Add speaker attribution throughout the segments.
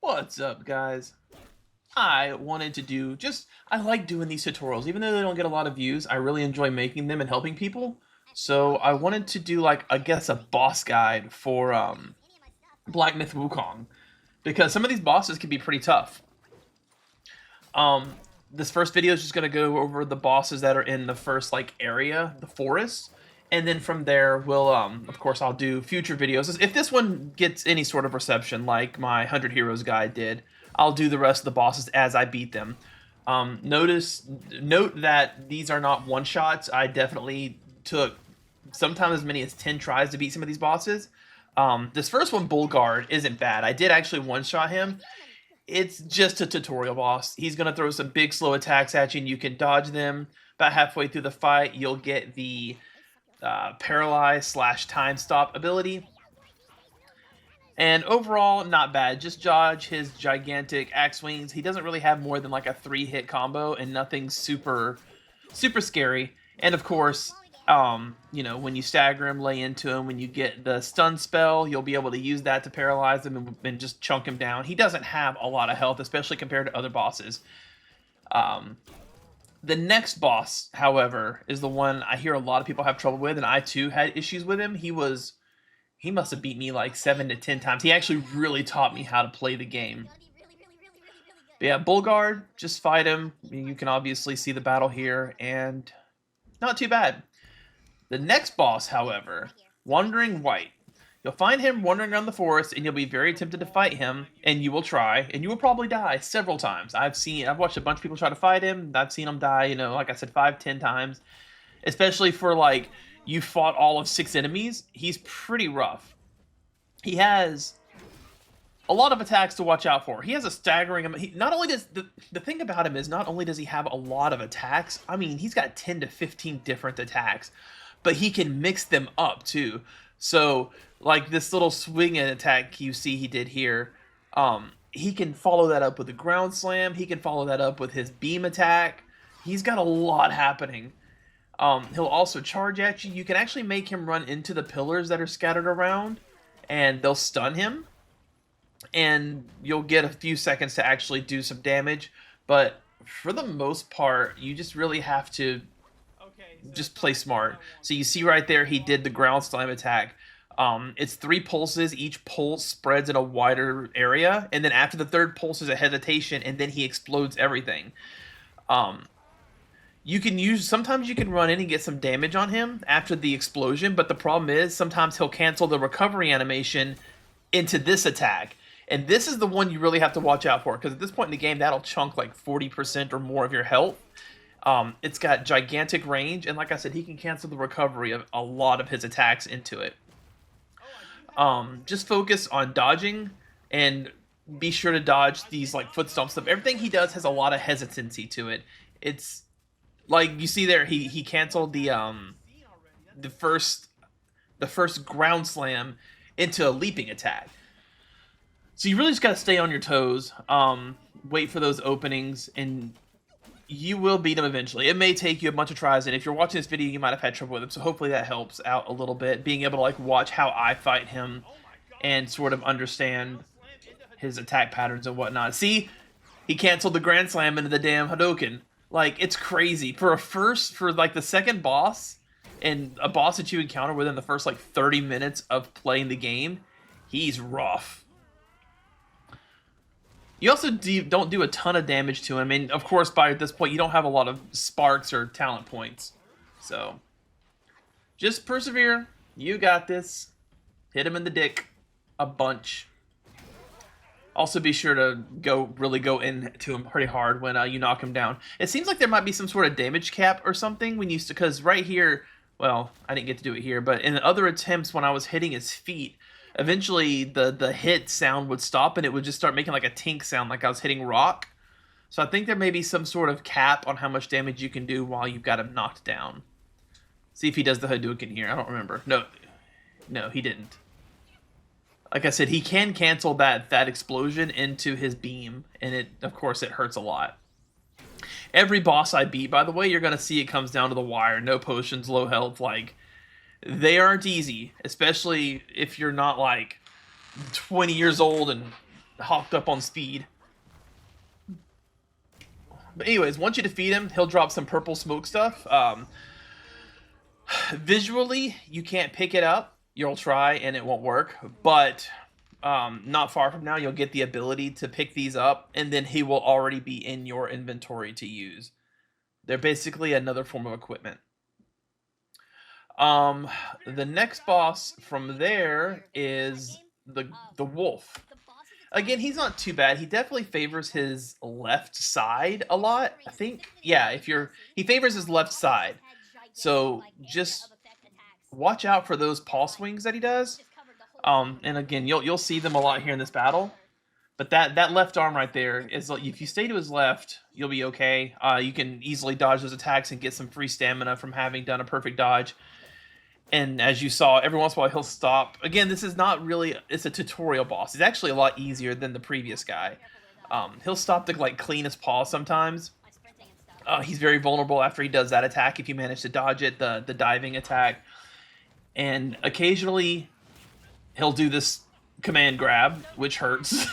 Speaker 1: What's up, guys? I wanted to do I like doing these tutorials. Even though they don't get a lot of views, I really enjoy making them and helping people. So I wanted to do, like, I guess a boss guide for Black Myth Wukong. Because some of these bosses can be pretty tough. This first video is just going to go over the bosses that are in the first, like, area, the forest. And then from there, we'll, of course, I'll do future videos. If this one gets any sort of reception, like my 100 Heroes guide did, I'll do the rest of the bosses as I beat them. Note that these are not one-shots. I definitely took sometimes as many as 10 tries to beat some of these bosses. This first one, Bullguard, isn't bad. I did actually one-shot him. It's just a tutorial boss. He's going to throw some big, slow attacks at you, and you can dodge them. About halfway through the fight, you'll get the paralyze / time stop ability. And overall, not bad. Just dodge his gigantic axe wings. He doesn't really have more than like a 3-hit combo and nothing super scary. And of course, you know, when you stagger him, lay into him, when you get the stun spell, you'll be able to use that to paralyze him and just chunk him down. He doesn't have a lot of health, especially compared to other bosses. The next boss, however, is the one I hear a lot of people have trouble with, and I too had issues with him. He must have beat me like 7 to 10 times. He actually really taught me how to play the game. But yeah, Bullguard, just fight him. You can obviously see the battle here, and not too bad. The next boss, however, Wandering Wight. You'll find him wandering around the forest, and you'll be very tempted to fight him, and you will try, and you will probably die several times. I've watched a bunch of people try to fight him. I've seen him die, you know, like I said, 5, 10 times. Especially for, like, you fought all of 6 enemies. He's pretty rough. He has a lot of attacks to watch out for. He has a staggering amount. Not only does the thing about him is not only does he have a lot of attacks. I mean, he's got 10 to 15 different attacks, but he can mix them up too. So, like this little swing attack you see he did here, he can follow that up with a ground slam. He can follow that up with his beam attack. He's got a lot happening. He'll also charge at you. You can actually make him run into the pillars that are scattered around, and they'll stun him. And you'll get a few seconds to actually do some damage. But for the most part, you just really have to just play smart. So you see right there, he did the ground slam attack. It's 3 pulses. Each pulse spreads in a wider area. And then after the 3rd pulse is a hesitation, and then he explodes everything. Sometimes you can run in and get some damage on him after the explosion, but the problem is sometimes he'll cancel the recovery animation into this attack. And this is the one you really have to watch out for, because at this point in the game, that'll chunk like 40% or more of your health. It's got gigantic range, and like I said, he can cancel the recovery of a lot of his attacks into it. Just focus on dodging, and be sure to dodge these like foot stomp stuff. Everything he does has a lot of hesitancy to it. It's like you see there, he canceled the first ground slam into a leaping attack. So you really just gotta stay on your toes, wait for those openings, and you will beat him eventually. It may take you a bunch of tries, and if you're watching this video, you might have had trouble with him, so hopefully that helps out a little bit, being able to like watch how I fight him and sort of understand his attack patterns and whatnot. See, he canceled the Grand Slam into the damn Hadouken. Like, it's crazy. For like the second boss, and a boss that you encounter within the first like 30 minutes of playing the game, he's rough. You also don't do a ton of damage to him, and of course by this point you don't have a lot of sparks or talent points. So, just persevere. You got this. Hit him in the dick a bunch. Also be sure to really go into him pretty hard when you knock him down. It seems like there might be some sort of damage cap or something when you, because right here, well, I didn't get to do it here, but in other attempts when I was hitting his feet, eventually the hit sound would stop and it would just start making like a tink sound like I was hitting rock. So I think there may be some sort of cap on how much damage you can do while you've got him knocked down. See if he does the Hadouken here. I don't remember. No, he didn't. Like I said, he can cancel that explosion into his beam, and of course it hurts a lot. Every boss I beat, by the way, you're going to see it comes down to the wire. No potions, low health, like, they aren't easy, especially if you're not like 20 years old and hopped up on speed. But anyways, once you defeat him, he'll drop some purple smoke stuff. Visually, you can't pick it up. You'll try and it won't work, but not far from now, you'll get the ability to pick these up, and then he will already be in your inventory to use. They're basically another form of equipment. The next boss from there is the wolf. Again, he's not too bad. He definitely favors his left side a lot. I think, yeah, he favors his left side. So just watch out for those paw swings that he does. And again, you'll see them a lot here in this battle. But that left arm right there is, if you stay to his left, you'll be okay. You can easily dodge those attacks and get some free stamina from having done a perfect dodge. And as you saw, every once in a while he'll stop. Again, this is not really, it's a tutorial boss. It's actually a lot easier than the previous guy. He'll stop to like clean his paw sometimes. He's very vulnerable after he does that attack if you manage to dodge it, the diving attack. And occasionally he'll do this command grab, which hurts.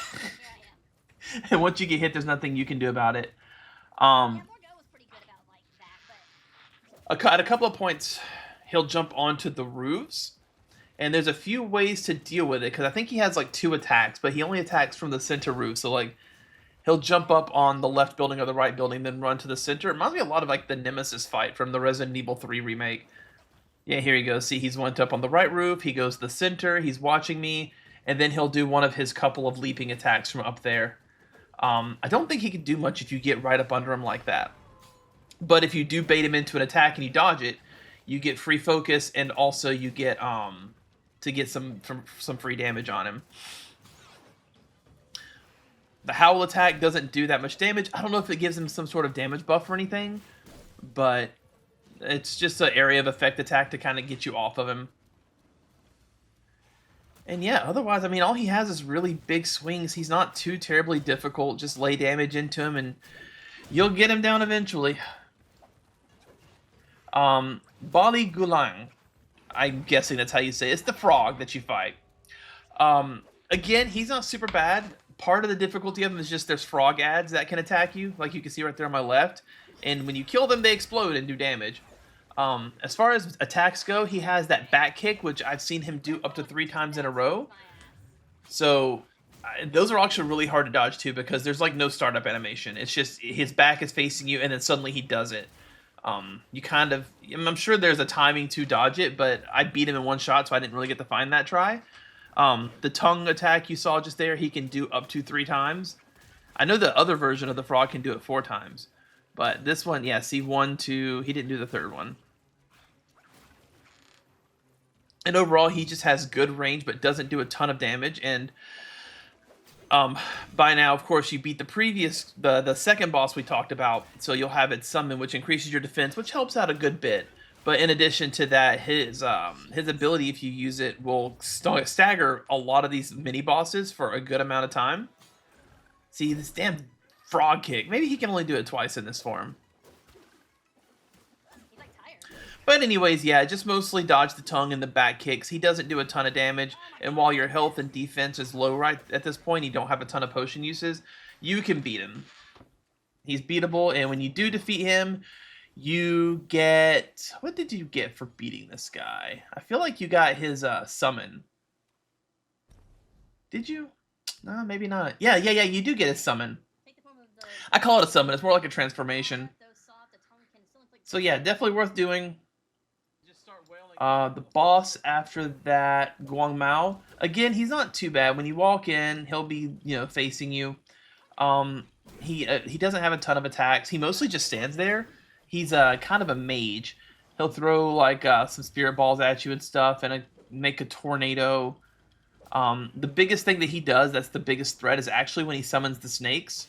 Speaker 1: And once you get hit, there's nothing you can do about it. At a couple of points, he'll jump onto the roofs, and there's a few ways to deal with it, because I think he has like 2 attacks, but he only attacks from the center roof. So like he'll jump up on the left building or the right building, then run to the center. It reminds me a lot of like the Nemesis fight from the Resident Evil 3 remake. Yeah, here he goes. See, he's went up on the right roof, he goes to the center, he's watching me, and then he'll do one of his couple of leaping attacks from up there. I don't think he can do much if you get right up under him like that. But if you do bait him into an attack and you dodge it, you get free focus, and also you get to get some free damage on him. The Howl attack doesn't do that much damage. I don't know if it gives him some sort of damage buff or anything, but it's just an area of effect attack to kind of get you off of him. And yeah, otherwise, I mean, all he has is really big swings. He's not too terribly difficult. Just lay damage into him, and you'll get him down eventually. Baw-Li-Guhh-Lang, I'm guessing that's how you say it. It's the frog that you fight. Again, he's not super bad. Part of the difficulty of him is just there's frog ads that can attack you, like you can see right there on my left. And when you kill them, they explode and do damage. As far as attacks go, he has that back kick, which I've seen him do up to 3 times in a row. So those are actually really hard to dodge too, because there's like no startup animation. It's just his back is facing you, and then suddenly he does it. You kind of, I'm sure there's a timing to dodge it, but I beat him in one shot, so I didn't really get to find that try. The tongue attack you saw just there, he can do up to 3 times. I know the other version of the frog can do it 4 times. But this one, yeah, see, 1, 2, he didn't do the 3rd one. And overall, he just has good range, but doesn't do a ton of damage. And by now, of course, you beat the second boss we talked about. So you'll have it summon, which increases your defense, which helps out a good bit. But in addition to that, his ability, if you use it, will stagger a lot of these mini bosses for a good amount of time. See, this damn frog kick. Maybe he can only do it twice in this form. But anyways, yeah, just mostly dodge the tongue and the back kicks. He doesn't do a ton of damage, and while your health and defense is low right at this point, you don't have a ton of potion uses, you can beat him. He's beatable, and when you do defeat him, you get... What did you get for beating this guy? I feel like you got his summon. Did you? No, maybe not. Yeah, you do get his summon. I call it a summon. It's more like a transformation. So yeah, definitely worth doing. The boss after that, Guangmou. Again, he's not too bad. When you walk in, he'll be, facing you. He doesn't have a ton of attacks. He mostly just stands there. He's kind of a mage. He'll throw like some spirit balls at you and stuff, and make a tornado. The biggest thing that he does, that's the biggest threat, is actually when he summons the snakes.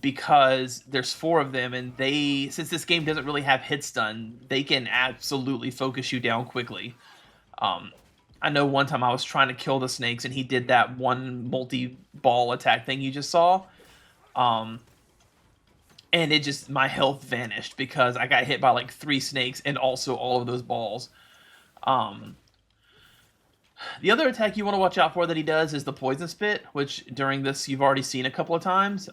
Speaker 1: Because there's 4 of them, and since this game doesn't really have hit stun, they can absolutely focus you down quickly. I know one time I was trying to kill the snakes, and he did that one multi-ball attack thing you just saw. And my health vanished because I got hit by like 3 snakes and also all of those balls. The other attack you want to watch out for that he does is the Poison Spit, which during this you've already seen a couple of times.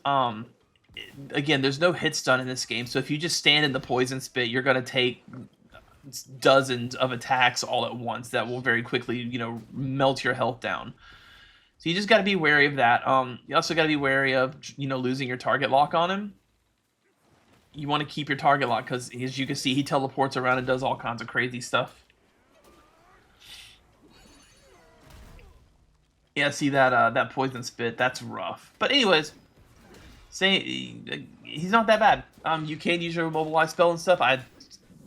Speaker 1: Again, there's no hit stun in this game, so if you just stand in the Poison Spit, you're going to take dozens of attacks all at once that will very quickly, melt your health down. So you just got to be wary of that. You also got to be wary of, losing your target lock on him. You want to keep your target lock because, as you can see, he teleports around and does all kinds of crazy stuff. Yeah, see that Poison Spit? That's rough. But anyways, he's not that bad. You can use your immobilize spell and stuff. I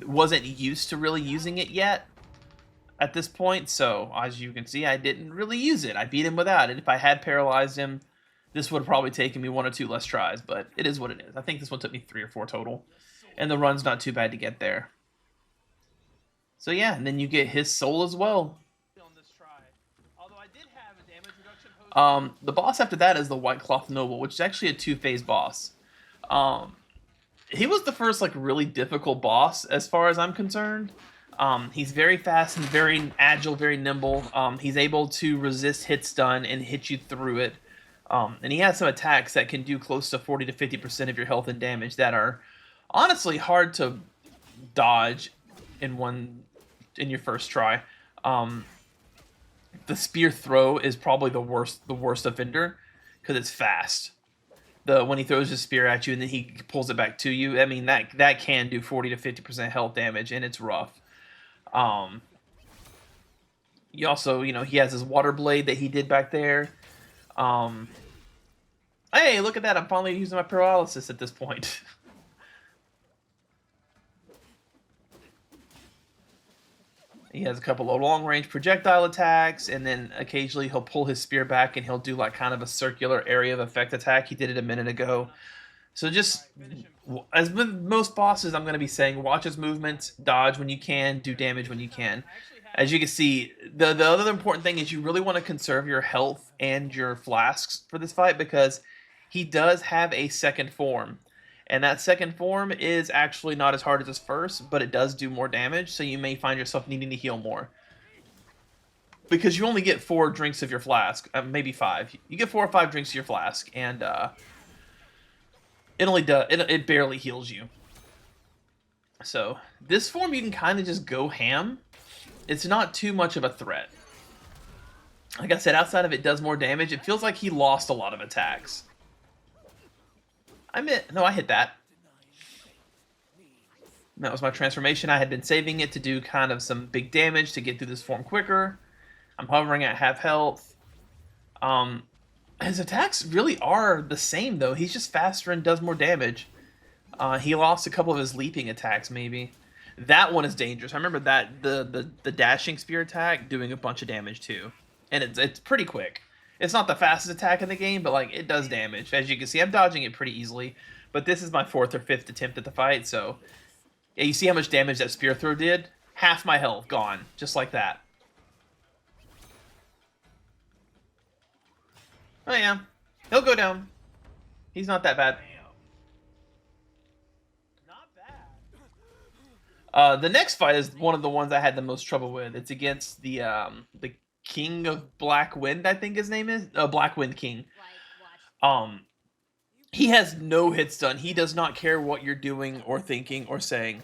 Speaker 1: wasn't used to really using it yet at this point, so as you can see, I didn't really use it. I beat him without it. If I had paralyzed him, this would have probably taken me 1 or 2 less tries, but it is what it is. I think this one took me 3 or 4 total, and the run's not too bad to get there. So yeah, and then you get his soul as well. The boss after that is the Whiteclade Noble, which is actually a 2-phase boss. He was the first really really boss as far as I'm concerned. He's very fast and very agile, very nimble. He's able to resist hit stun and hit you through it. And he has some attacks that can do close to 40 to 50% of your health and damage that are honestly hard to dodge in your first try. The spear throw is probably the worst offender because it's fast. When he throws his spear at you and then he pulls it back to you, I mean that can do 40 to 50% health damage, and it's rough. You also, he has his water blade that he did back there. Hey, look at that! I'm finally using my paralysis at this point. He has a couple of long-range projectile attacks, and then occasionally he'll pull his spear back and he'll do kind of a circular area of effect attack. He did it a minute ago. So just, as with most bosses, I'm going to be saying, watch his movements, dodge when you can, do damage when you can. As you can see, the other important thing is you really want to conserve your health and your flasks for this fight, because he does have a second form. And that second form is actually not as hard as his first, but it does do more damage, so you may find yourself needing to heal more. Because you only get 4 drinks of your flask, maybe 5. You get 4 or 5 drinks of your flask, and it barely heals you. So, this form you can kind of just go ham. It's not too much of a threat. Like I said, outside of it does more damage, it feels like he lost a lot of attacks. I hit that. That was my transformation. I had been saving it to do kind of some big damage to get through this form quicker. I'm hovering at half health. His attacks really are the same, though. He's just faster and does more damage. He lost a couple of his leaping attacks, maybe. That one is dangerous. I remember that the dashing spear attack doing a bunch of damage, too. And it's pretty quick. It's not the fastest attack in the game, but it does damage. As you can see, I'm dodging it pretty easily. But this is my 4th or 5th attempt at the fight, so yeah, you see how much damage that spear throw did? Half my health gone, just like that. Oh yeah, he'll go down. He's not that bad. The next fight is one of the ones I had the most trouble with. It's against the King of Black Wind, I think his name is. Black Wind King. He has no hit stun. He does not care what you're doing or thinking or saying.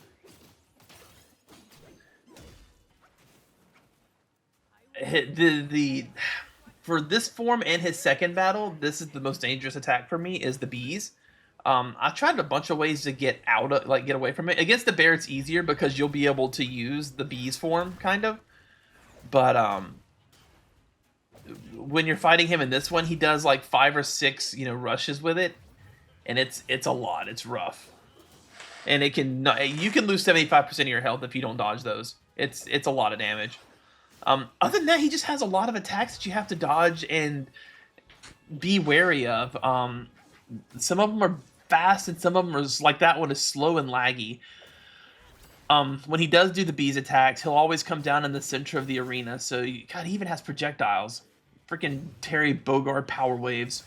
Speaker 1: For this form and his second battle, this is the most dangerous attack for me, is the bees. I've tried a bunch of ways to get get away from it. Against the bear, it's easier because you'll be able to use the bees form, kind of. But, when you're fighting him in this one, he does 5 or 6, rushes with it, and it's a lot. It's rough, and you can lose 75% of your health if you don't dodge those. It's a lot of damage. Other than that, he just has a lot of attacks that you have to dodge and be wary of. Some of them are fast, and some of them are like that one is slow and laggy. When he does do the bees attacks, he'll always come down in the center of the arena. So, God, he even has projectiles. Freaking Terry Bogard power waves.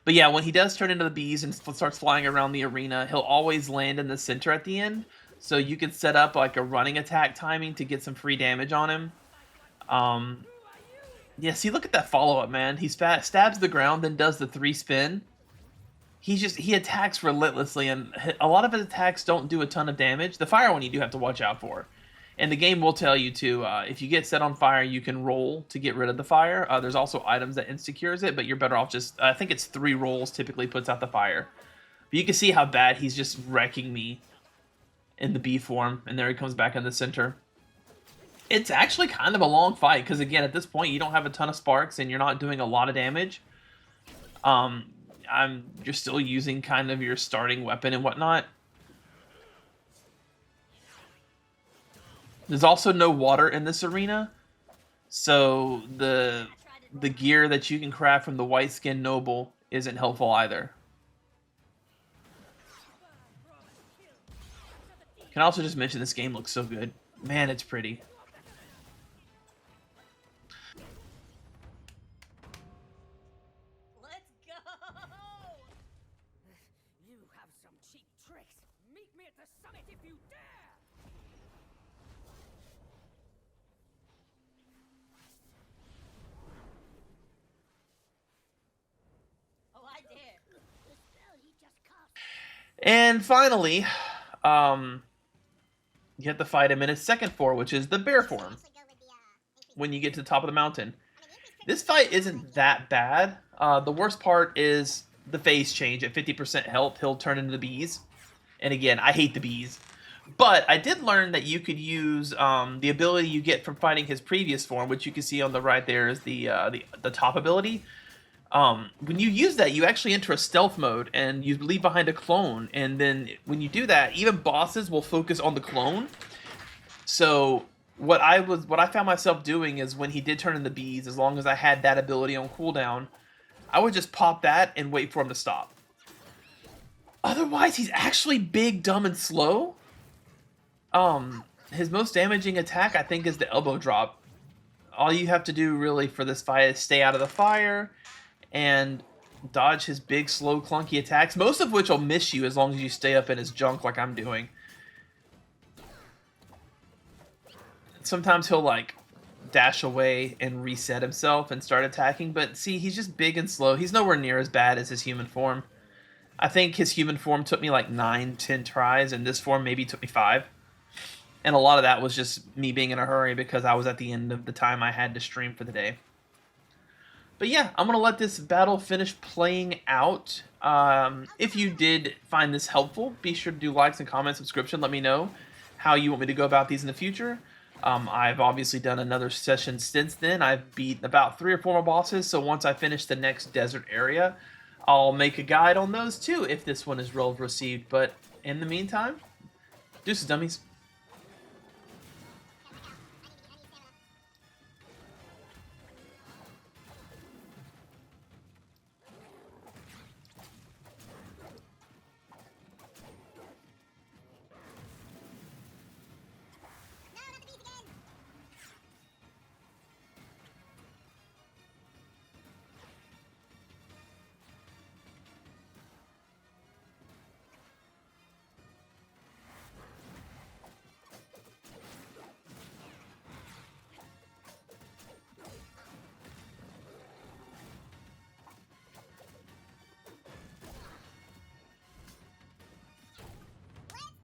Speaker 1: But yeah, when he does turn into the bees and starts flying around the arena, he'll always land in the center at the end. So you can set up a running attack timing to get some free damage on him. Yeah, see, look at that follow-up, man. He stabs the ground, then does the 3 spin. He attacks relentlessly, and a lot of his attacks don't do a ton of damage. The fire one you do have to watch out for. And the game will tell you to, if you get set on fire, you can roll to get rid of the fire. There's also items that insta-cures it, but you're better off just, I think it's 3 rolls typically puts out the fire. But you can see how bad he's just wrecking me in the B form, and there he comes back in the center. It's actually kind of a long fight, because again, at this point, you don't have a ton of sparks, and you're not doing a lot of damage. You're still using kind of your starting weapon and whatnot. There's also no water in this arena, so the gear that you can craft from the Whiteclade Noble isn't helpful either. Can I also just mention this game looks so good. Man, it's pretty.
Speaker 2: Let's go! You have some cheap tricks. Meet me at the summit if you dare! Oh, I dare. The spell he just cast.
Speaker 1: And finally, you have to fight him in his second form, which is the bear form, when you get to the top of the mountain. This fight isn't that bad. The worst part is the phase change. At 50% health, he'll turn into the bees. And again, I hate the bees. But I did learn that you could use the ability you get from fighting his previous form, which you can see on the right there is the top ability. When you use that, you actually enter a stealth mode, and you leave behind a clone, and then when you do that, even bosses will focus on the clone. So what I found myself doing is when he did turn into bees, as long as I had that ability on cooldown, I would just pop that and wait for him to stop. Otherwise, he's actually big, dumb, and slow. His most damaging attack, I think, is the elbow drop. All you have to do really for this fight is stay out of the fire and dodge his big, slow, clunky attacks, most of which will miss you as long as you stay up in his junk like I'm doing. Sometimes he'll, like, dash away and reset himself and start attacking, but see, he's just big and slow. He's nowhere near as bad as his human form. I think his human form took me like 9-10 tries, and this form maybe took me 5. And a lot of that was just me being in a hurry because I was at the end of the time I had to stream for the day. But yeah, I'm going to let this battle finish playing out. If you did find this helpful, be sure to do likes and comments, subscription. Let me know how you want me to go about these in the future. I've obviously done another session since then. I've beat about 3 or 4 more bosses, so once I finish the next desert area, I'll make a guide on those too if this one is well received. But in the meantime, deuces, dummies.